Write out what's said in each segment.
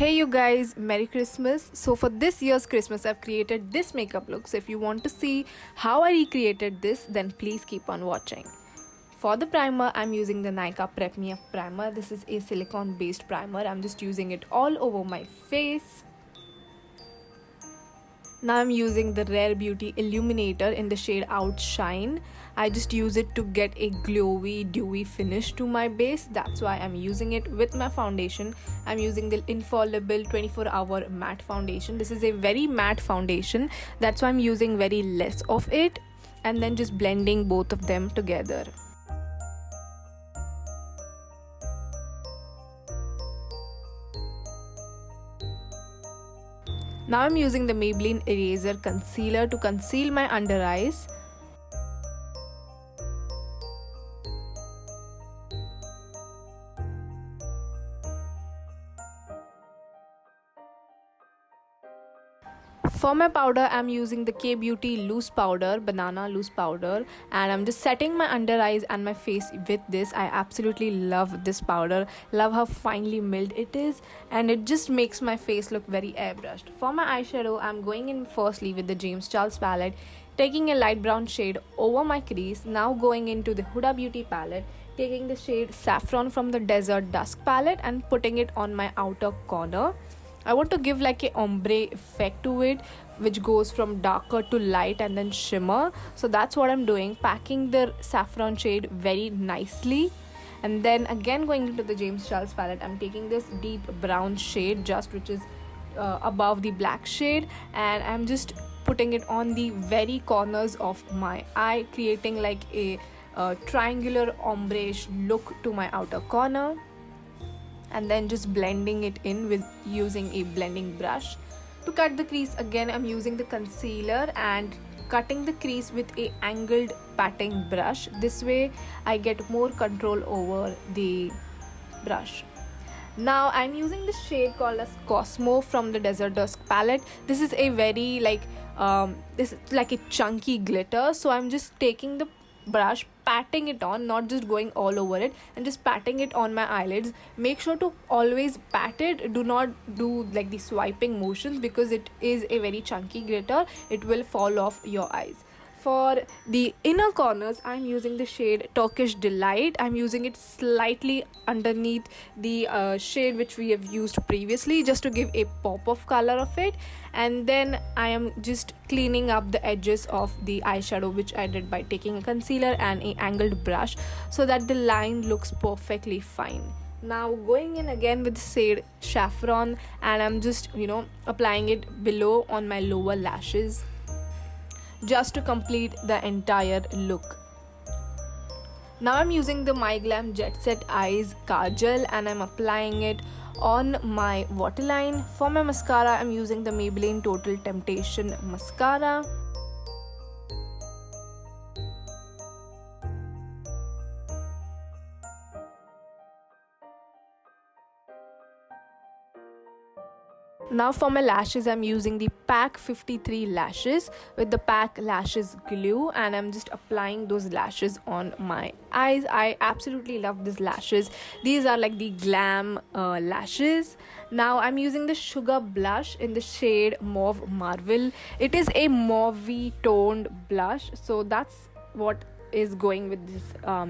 Hey you guys, Merry Christmas. So for this year's Christmas I've created this makeup look. So if you want to see how I recreated this, then please keep on watching. For the primer, I'm using the Nykaa Prep Me Up primer. This is a silicone based primer. I'm just using it all over my face. Now I'm using the Rare Beauty Illuminator in the shade Outshine. I just use it to get a glowy, dewy finish to my base. That's why I'm using it with my foundation. I'm using the Infallible 24-hour matte foundation. This is a very matte foundation. That's why I'm using very less of it. And then just blending both of them together. Now I'm using the Maybelline Eraser Concealer to conceal my under eyes. For my powder, I'm using the K-Beauty Loose Powder, Banana Loose Powder, and I'm just setting my under eyes and my face with this. I absolutely love this powder, love how finely milled it is, and it just makes my face look very airbrushed. For my eyeshadow, I'm going in firstly with the James Charles palette, taking a light brown shade over my crease. Now going into the Huda Beauty palette, taking the shade Saffron from the Desert Dusk palette and putting it on my outer corner. I want to give like a ombre effect to it, which goes from darker to light and then shimmer. So that's what I'm doing, packing the saffron shade very nicely. And then again going into the James Charles palette, I'm taking this deep brown shade just which is above the black shade, and I'm just putting it on the very corners of my eye, creating like a triangular ombre-ish look to my outer corner. And then just blending it in with using a blending brush. To cut the crease, again I'm using the concealer and cutting the crease with a angled patting brush. This way I get more control over the brush. Now I'm using the shade called as Cosmo from the Desert Dusk palette. This is a very this is like a chunky glitter, so I'm just taking the brush, patting it on, not just going all over it, and just patting it on my eyelids. Make sure to always pat it, do not do like the swiping motions because it is a very chunky glitter, it will fall off your eyes. For the inner corners, I'm using the shade Turkish Delight. I'm using it slightly underneath the shade which we have used previously, just to give a pop of color of it. And then I am just cleaning up the edges of the eyeshadow, which I did by taking a concealer and a angled brush, so that the line looks perfectly fine. Now going in again with the shade Saffron, and I'm just applying it below on my lower lashes, just to complete the entire look. Now I'm using the My Glam Jet Set Eyes Kajal and I'm applying it on my waterline. For my mascara, I'm using the Maybelline Total Temptation Mascara. Now for my lashes, I'm using the PAC 53 lashes with the PAC Lashes Glue, and I'm just applying those lashes on my eyes. I absolutely love these lashes. These are like the glam lashes. Now I'm using the Sugar Blush in the shade Mauve Marvel. It is a mauve toned blush, so that's what is going with this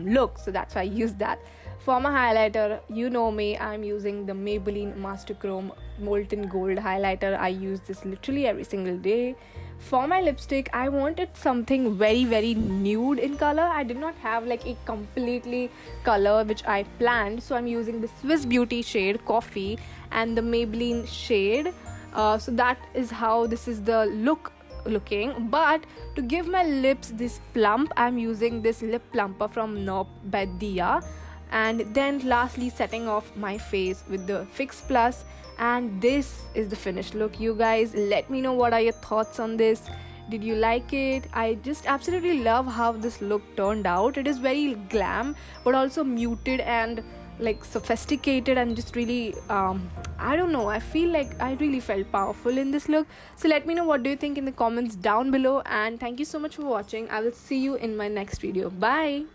look, so that's why I use that. For my highlighter, you know me, I'm using the Maybelline Master Chrome Molten Gold highlighter. I use this literally every single day. For my lipstick, I wanted something very nude in color. I did not have like a completely color which I planned, so I'm using the Swiss Beauty shade Coffee and the Maybelline shade. So that is how this is the looking. But to give my lips this plump, I'm using this lip plumper from Nob by Dia. And then lastly setting off my face with the Fix Plus, and this is the finished look. You guys, let me know what are your thoughts on this. Did you like it? I just absolutely love how this look turned out. It is very glam but also muted and like sophisticated, and just really I don't know, I feel like I really felt powerful in this look. So let me know what do you think in the comments down below, and thank you so much for watching. I will see you in my next video. Bye.